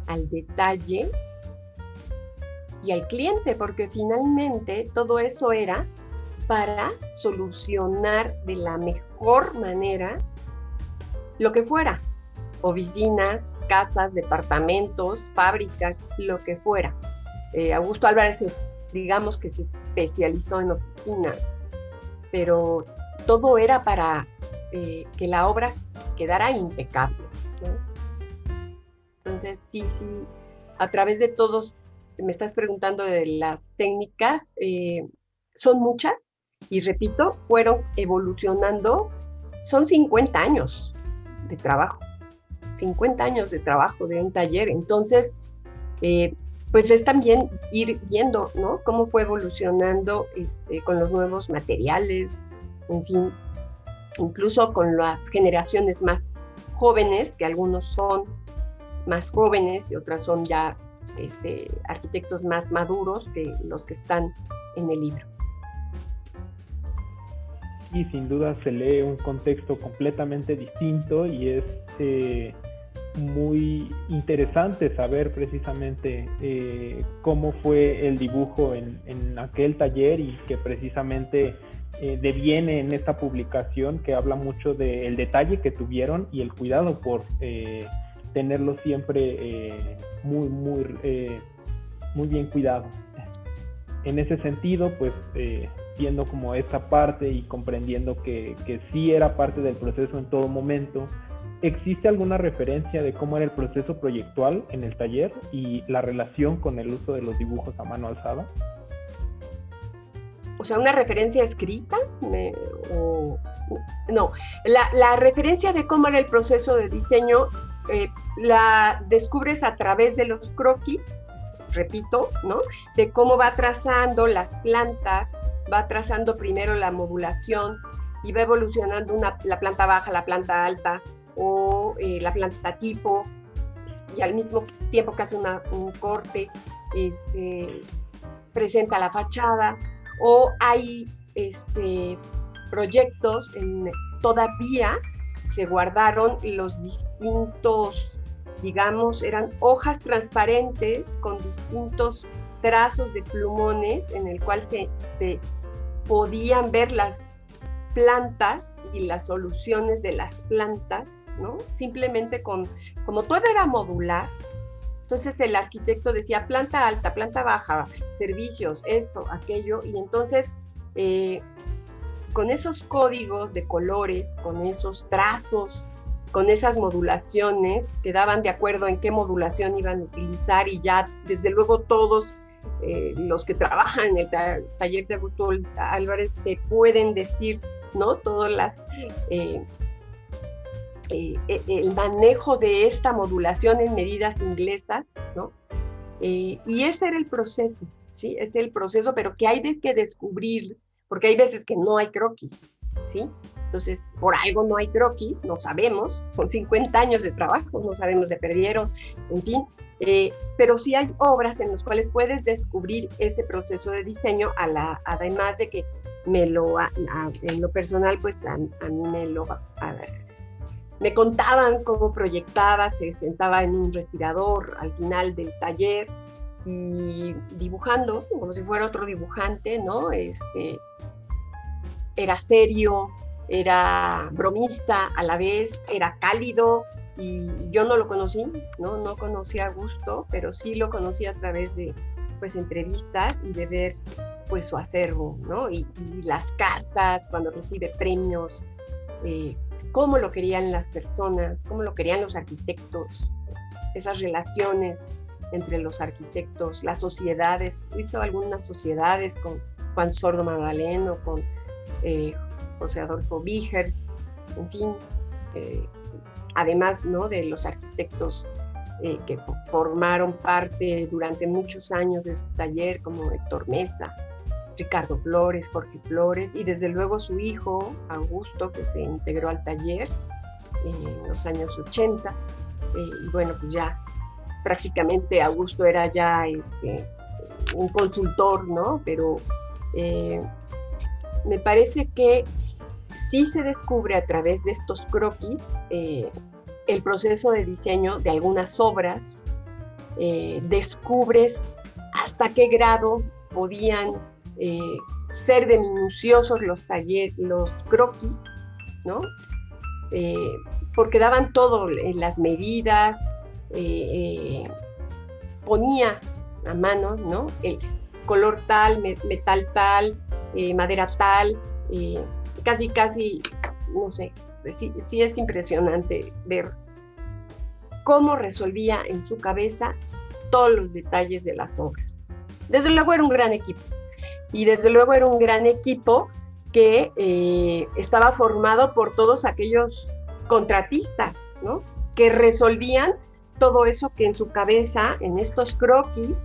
al detalle y al cliente, porque finalmente todo eso era para solucionar de la mejor manera lo que fuera, oficinas, casas, departamentos, fábricas, lo que fuera. Augusto Álvarez, digamos que se especializó en oficinas, pero todo era para que la obra quedara impecable, ¿no? Entonces, sí, a través de todos, me estás preguntando de las técnicas, son muchas, y repito, fueron evolucionando, son 50 años de trabajo, 50 años de trabajo de un taller. Entonces, pues es también ir viendo, ¿no? Cómo fue evolucionando con los nuevos materiales, en fin, incluso con las generaciones más jóvenes, que algunos son más jóvenes y otras son ya arquitectos más maduros que los que están en el libro. Y sin duda se lee un contexto completamente distinto, y es muy interesante saber precisamente cómo fue el dibujo en aquel taller, y que precisamente deviene en esta publicación, que habla mucho del detalle que tuvieron y el cuidado por tenerlo siempre muy bien cuidado. En ese sentido, pues viendo como esta parte y comprendiendo que sí era parte del proceso en todo momento, ¿existe alguna referencia de cómo era el proceso proyectual en el taller y la relación con el uso de los dibujos a mano alzada? O sea, una referencia escrita, no, la referencia de cómo era el proceso de diseño la descubres a través de los croquis, repito, ¿no? De cómo va trazando las plantas, va trazando primero la modulación y va evolucionando la planta baja, la planta alta o la planta tipo, y al mismo tiempo que hace un corte, presenta la fachada, o hay proyectos todavía se guardaron los distintos, digamos, eran hojas transparentes con distintos trazos de plumones en el cual se podían ver las plantas y las soluciones de las plantas, ¿no? Simplemente como todo era modular, entonces el arquitecto decía planta alta, planta baja, servicios, esto, aquello, y entonces con esos códigos de colores, con esos trazos, con esas modulaciones, quedaban de acuerdo en qué modulación iban a utilizar, y ya desde luego todos los que trabajan en el taller de Augusto Álvarez te pueden decir, ¿no? Todas las el manejo de esta modulación en medidas inglesas, ¿no? Y ese era el proceso, ¿sí? Ese es el proceso, pero que hay que descubrir, porque hay veces que no hay croquis, ¿sí? Entonces, por algo no hay croquis, no sabemos, son 50 años de trabajo, no sabemos, se perdieron, en fin, pero sí hay obras en las cuales puedes descubrir ese proceso de diseño, además de que en lo personal, pues a mí me contaban cómo proyectaba, se sentaba en un respirador al final del taller y dibujando, como si fuera otro dibujante, ¿no? Era serio, era bromista a la vez, era cálido, y yo no lo conocí, no conocí a Augusto, pero sí lo conocí a través de pues entrevistas y de ver pues su acervo, ¿no? Y las cartas cuando recibe premios, cómo lo querían las personas, cómo lo querían los arquitectos, esas relaciones entre los arquitectos, las sociedades. Hizo algunas sociedades con Juan Sordo Magdaleno, con José Adolfo Víger, en fin, además, ¿no?, de los arquitectos que formaron parte durante muchos años de este taller, como Héctor Mesa, Ricardo Flores, Jorge Flores, y desde luego su hijo, Augusto, que se integró al taller en los años 80, y bueno, pues ya prácticamente Augusto era ya un consultor, ¿no? Pero me parece que sí se descubre a través de estos croquis el proceso de diseño de algunas obras, descubres hasta qué grado podían ser de minuciosos los croquis, ¿no? Porque daban todo, las medidas, ponía a mano, ¿no? El color tal, metal tal, madera tal, casi, no sé, sí es impresionante ver cómo resolvía en su cabeza todos los detalles de las obras. Desde luego era un gran equipo, y desde luego era un gran equipo que estaba formado por todos aquellos contratistas, ¿no?, que resolvían todo eso que en su cabeza, en estos croquis,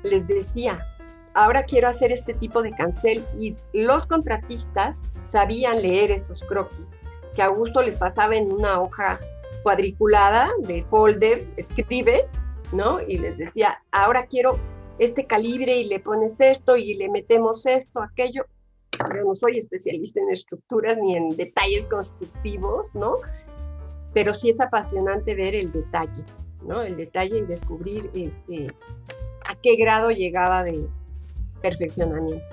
les decía, ahora quiero hacer este tipo de cancel, y los contratistas sabían leer esos croquis, que Augusto les pasaba en una hoja cuadriculada de folder, escribe, ¿no? Y les decía, ahora quiero este calibre, y le pones esto, y le metemos esto, aquello. Yo no soy especialista en estructuras ni en detalles constructivos, ¿no? Pero sí es apasionante ver el detalle, ¿no? El detalle y descubrir a qué grado llegaba de perfeccionamiento.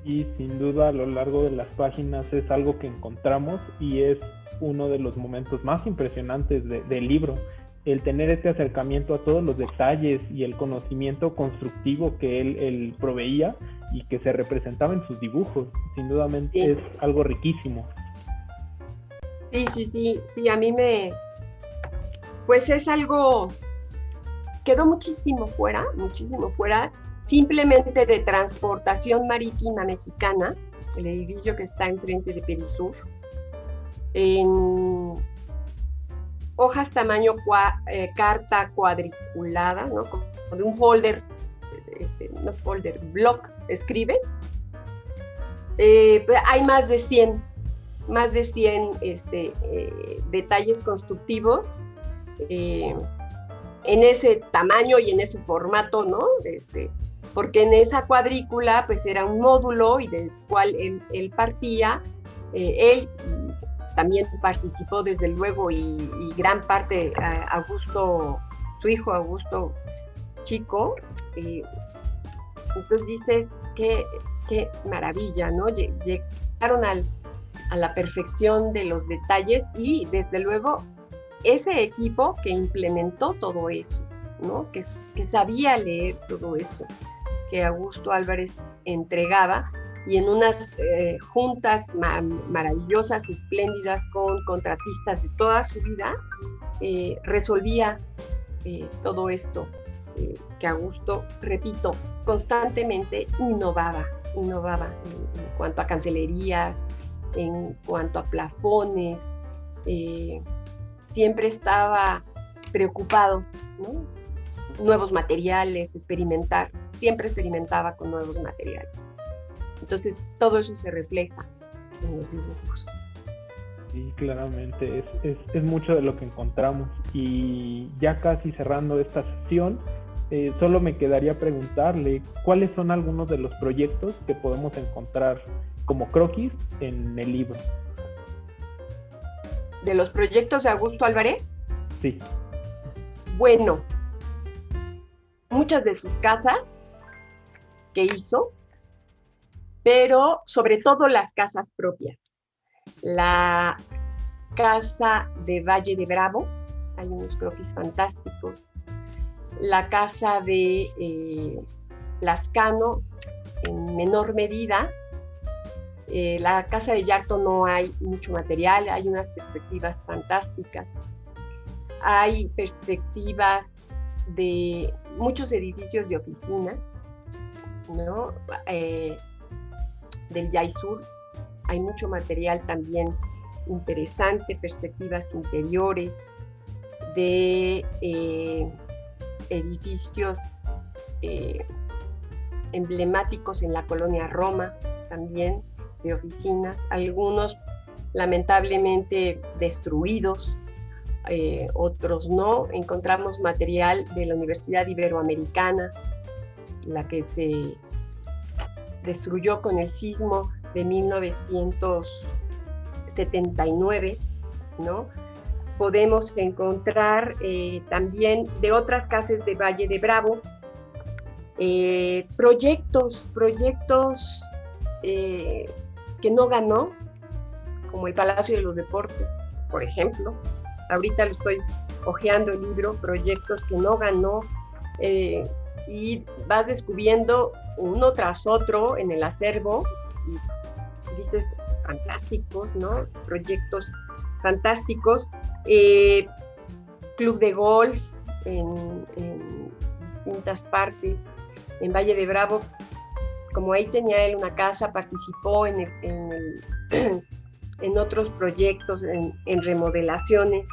Y sin duda a lo largo de las páginas es algo que encontramos y es uno de los momentos más impresionantes del libro, el tener ese acercamiento a todos los detalles y el conocimiento constructivo que él proveía y que se representaba en sus dibujos. Sin duda sí. Es algo riquísimo. Sí, a mí pues es algo, quedó muchísimo fuera, simplemente de Transportación Marítima Mexicana, el edificio que está enfrente de Perisur, en hojas tamaño carta cuadriculada, ¿no? Como de un folder, block, escribe. Hay más de 100 detalles constructivos en ese tamaño y en ese formato, ¿no? Porque en esa cuadrícula pues era un módulo y del cual él partía. Él también participó desde luego y gran parte Augusto, su hijo Augusto Chico. Entonces dices, qué maravilla, ¿no? Llegaron a la perfección de los detalles y desde luego ese equipo que implementó todo eso, ¿no? Que sabía leer todo eso que Augusto Álvarez entregaba, y en unas juntas maravillosas, espléndidas, con contratistas de toda su vida, resolvía todo esto que Augusto, repito, constantemente innovaba en cuanto a cancelerías, en cuanto a plafones, siempre estaba preocupado, ¿no? Nuevos materiales, siempre experimentaba con nuevos materiales. Entonces, todo eso se refleja en los dibujos. Sí, claramente, es mucho de lo que encontramos. Y ya casi cerrando esta sesión, solo me quedaría preguntarle cuáles son algunos de los proyectos que podemos encontrar como croquis en el libro. ¿De los proyectos de Augusto Álvarez? Sí. Bueno, muchas de sus casas que hizo, pero sobre todo las casas propias. La casa de Valle de Bravo, hay unos croquis fantásticos. La casa de Lascano, en menor medida. La casa de Yarto no hay mucho material, hay unas perspectivas fantásticas. Hay perspectivas de muchos edificios de oficinas, ¿no? Del Yaisur hay mucho material también interesante, perspectivas interiores de edificios emblemáticos en la colonia Roma, también de oficinas, algunos lamentablemente destruidos, otros no. Encontramos material de la Universidad Iberoamericana, la que se destruyó con el sismo de 1979, ¿no? Podemos encontrar también de otras casas de Valle de Bravo, proyectos que no ganó, como el Palacio de los Deportes, por ejemplo. Ahorita lo estoy hojeando el libro, proyectos que no ganó, y vas descubriendo uno tras otro en el acervo y dices, fantásticos, ¿no? Proyectos fantásticos. Club de golf en distintas partes. En Valle de Bravo, como ahí tenía él una casa, participó en otros proyectos, en remodelaciones.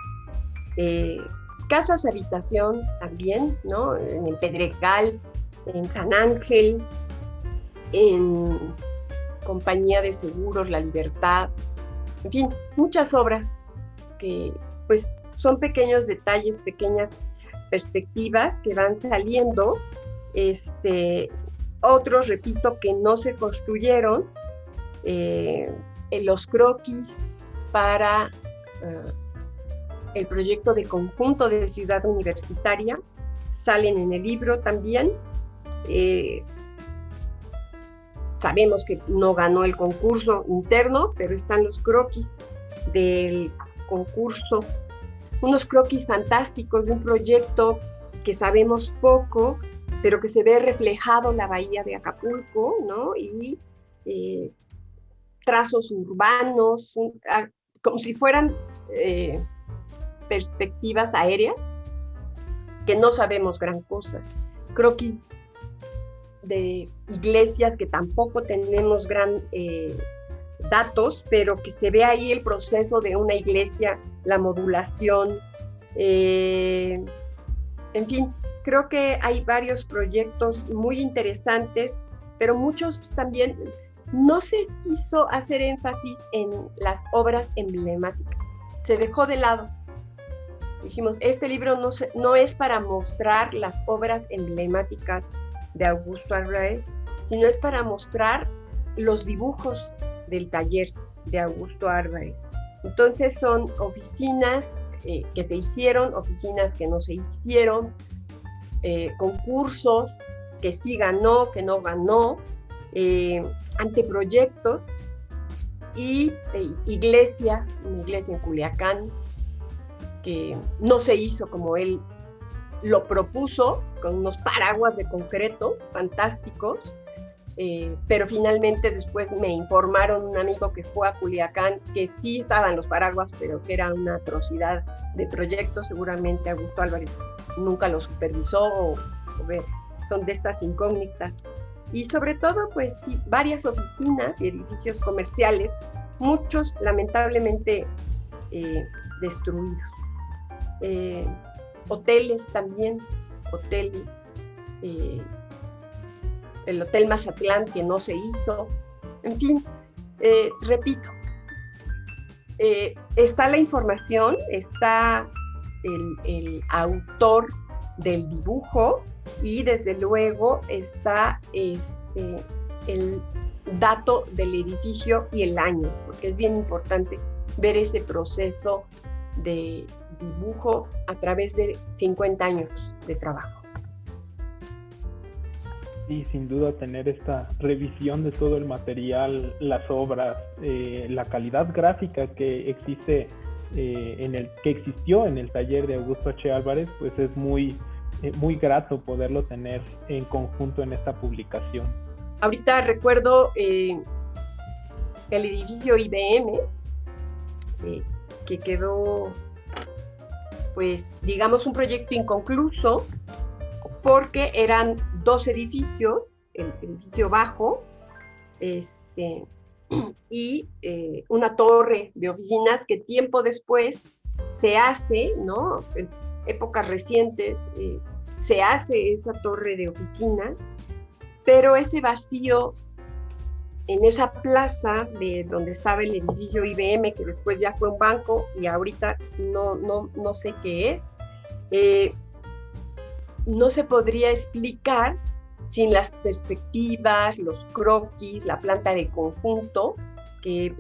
Casas habitación también, ¿no? En el Pedregal, en San Ángel, en Compañía de Seguros La Libertad, en fin, muchas obras que pues son pequeños detalles, pequeñas perspectivas que van saliendo, otros, repito, que no se construyeron, en los croquis para el proyecto de conjunto de ciudad universitaria, sabemos que no ganó el concurso interno, pero están los croquis del concurso, unos croquis fantásticos de un proyecto que sabemos poco, pero que se ve reflejado en la bahía de Acapulco, ¿no? Y trazos urbanos, como si fueran perspectivas aéreas, que no sabemos gran cosa. Croquis de iglesias que tampoco tenemos gran datos, pero que se ve ahí el proceso de una iglesia, la modulación, en fin, creo que hay varios proyectos muy interesantes, pero muchos también no se quiso hacer énfasis en las obras emblemáticas, se dejó de lado. Dijimos, este libro no es para mostrar las obras emblemáticas de Augusto Álvarez, sino es para mostrar los dibujos del taller de Augusto Álvarez. Entonces son oficinas que se hicieron, oficinas que no se hicieron, concursos que sí ganó, que no ganó, anteproyectos y una iglesia en Culiacán que no se hizo como él lo propuso, con unos paraguas de concreto fantásticos, pero finalmente después me informaron un amigo que fue a Culiacán que sí estaban los paraguas, pero que era una atrocidad de proyecto. Seguramente Augusto Álvarez nunca lo supervisó o son de estas incógnitas. Y sobre todo, pues sí, varias oficinas y edificios comerciales, muchos lamentablemente destruidos. Hoteles también, el Hotel Mazatlán que no se hizo, en fin, repito, está la información, está el autor del dibujo y desde luego está el dato del edificio y el año, porque es bien importante ver ese proceso de dibujo a través de 50 años de trabajo. Y sin duda tener esta revisión de todo el material, las obras, la calidad gráfica que existe que existió en el taller de Augusto H. Álvarez, pues es muy grato poderlo tener en conjunto en esta publicación. Ahorita recuerdo el edificio IBM, que quedó, pues, digamos, un proyecto inconcluso, porque eran dos edificios, el edificio bajo, y una torre de oficinas que tiempo después se hace, ¿no? En épocas recientes se hace esa torre de oficinas, pero ese vacío en esa plaza de donde estaba el edificio IBM, que después ya fue un banco y ahorita no sé qué es, no se podría explicar sin las perspectivas, los croquis, la planta de conjunto que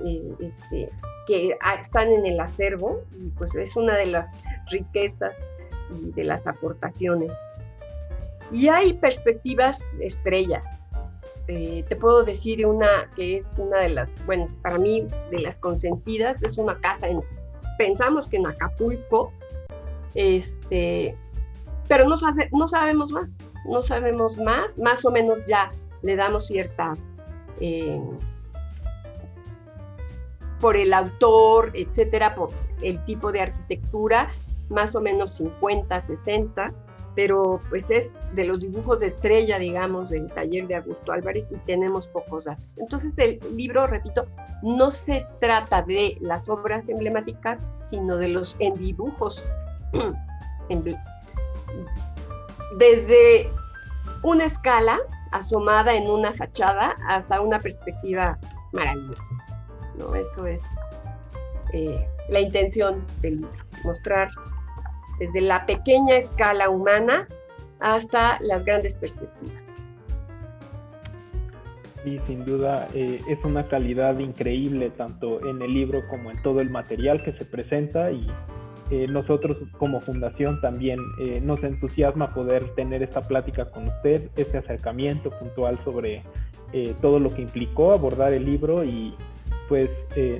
están en el acervo, y pues es una de las riquezas y de las aportaciones. Y hay perspectivas estrellas. Te puedo decir una que es una de las, bueno, para mí, de las consentidas, es una casa pensamos que en Acapulco, pero no sabemos más o menos ya le damos ciertas, por el autor, etcétera, por el tipo de arquitectura, más o menos 50, 60, pero pues es de los dibujos de estrella, digamos, del taller de Augusto Álvarez y tenemos pocos datos. Entonces el libro, repito, no se trata de las obras emblemáticas, sino de los dibujos desde una escala asomada en una fachada hasta una perspectiva maravillosa, ¿no? Eso es la intención del libro, mostrar desde la pequeña escala humana hasta las grandes perspectivas. Sí, sin duda es una calidad increíble tanto en el libro como en todo el material que se presenta, y nosotros como fundación también nos entusiasma poder tener esta plática con usted, este acercamiento puntual sobre todo lo que implicó abordar el libro y pues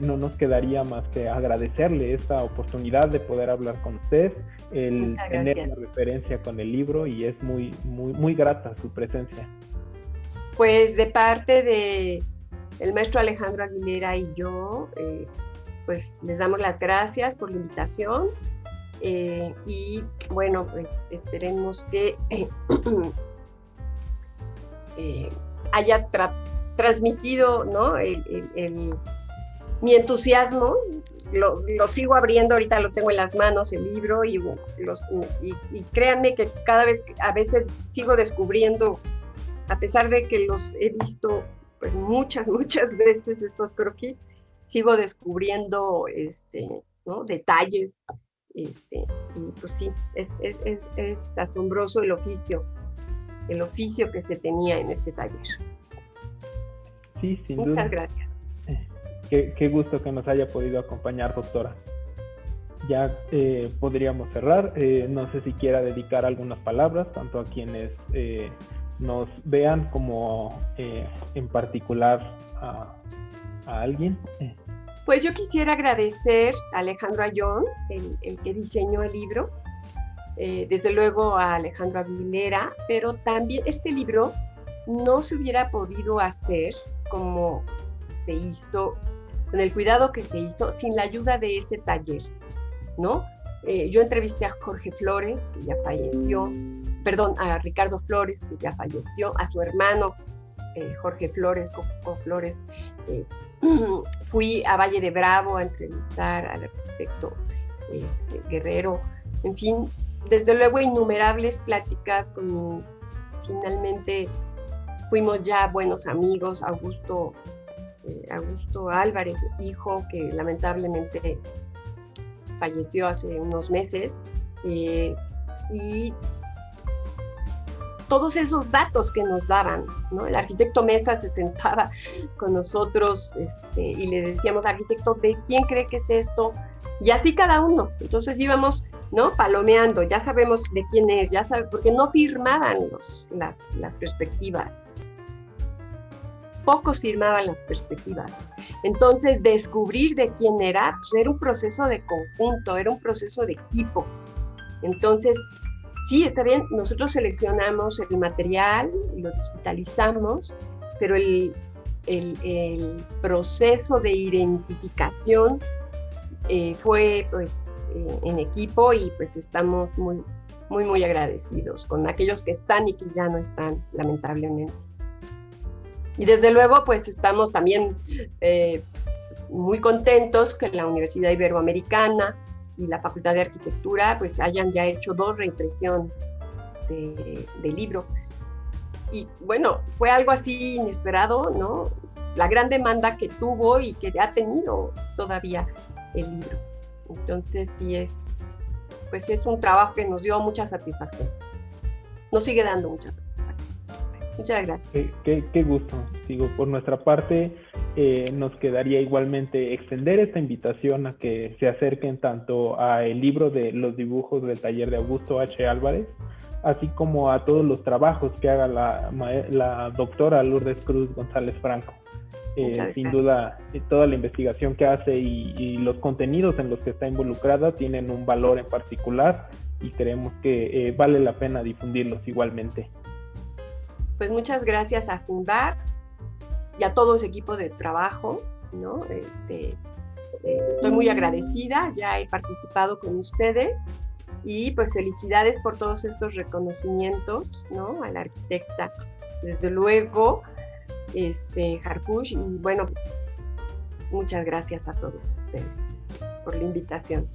no nos quedaría más que agradecerle esta oportunidad de poder hablar con usted, el tener una referencia con el libro y es muy, muy, muy grata su presencia. Pues de parte de el maestro Alejandro Aguilera y yo, pues les damos las gracias por la invitación y bueno, pues esperemos que haya transmitido, ¿no? Mi entusiasmo. Lo sigo abriendo, ahorita lo tengo en las manos, el libro, y créanme que a veces sigo descubriendo, a pesar de que los he visto pues muchas veces estos croquis, sigo descubriendo ¿no? detalles, y pues sí, es asombroso el oficio que se tenía en este taller. Sí, sin duda. Muchas gracias. Qué gusto que nos haya podido acompañar, doctora. Ya podríamos cerrar. No sé si quiera dedicar algunas palabras, tanto a quienes nos vean como en particular a alguien. Pues yo quisiera agradecer a Alejandro Ayón, el que diseñó el libro, desde luego a Alejandro Aguilera, pero también este libro no se hubiera podido hacer como se hizo, con el cuidado que se hizo, sin la ayuda de ese taller, ¿no? Yo entrevisté a Jorge Flores, que ya falleció, a Ricardo Flores, que ya falleció, a su hermano Jorge Flores, Coco Flores. Fui a Valle de Bravo a entrevistar al arquitecto Guerrero. En fin, desde luego innumerables pláticas finalmente fuimos ya buenos amigos. Augusto Álvarez, hijo, que lamentablemente falleció hace unos meses, y todos esos datos que nos daban, ¿no? El arquitecto Mesa se sentaba con nosotros y le decíamos, arquitecto, ¿de quién cree que es esto? Y así cada uno. Entonces íbamos, ¿no? Palomeando, ya sabemos de quién es, porque no firmaban las perspectivas. Pocos firmaban las perspectivas. Entonces, descubrir de quién era, pues era un proceso de conjunto, era un proceso de equipo. Entonces, sí, está bien, nosotros seleccionamos el material, lo digitalizamos, pero el proceso de identificación fue pues, en equipo y pues estamos muy, muy, muy agradecidos con aquellos que están y que ya no están, lamentablemente. Y desde luego, pues estamos también muy contentos que la Universidad Iberoamericana y la Facultad de Arquitectura pues hayan ya hecho 2 reimpresiones del libro. Y bueno, fue algo así inesperado, ¿no? La gran demanda que tuvo y que ha tenido todavía el libro. Entonces sí es un trabajo que nos dio mucha satisfacción. Nos sigue dando mucha satisfacción. Muchas gracias. Qué gusto. Digo, por nuestra parte, nos quedaría igualmente extender esta invitación a que se acerquen tanto al libro de los dibujos del taller de Augusto H. Álvarez, así como a todos los trabajos que haga la doctora Lourdes Cruz González Franco. Sin duda, toda la investigación que hace y los contenidos en los que está involucrada tienen un valor en particular y creemos que vale la pena difundirlos igualmente. Pues muchas gracias a Fundar y a todo ese equipo de trabajo, ¿no? Estoy muy agradecida, ya he participado con ustedes y pues felicidades por todos estos reconocimientos, ¿no? A la arquitecta, desde luego, Harkush, y bueno, muchas gracias a todos ustedes por la invitación.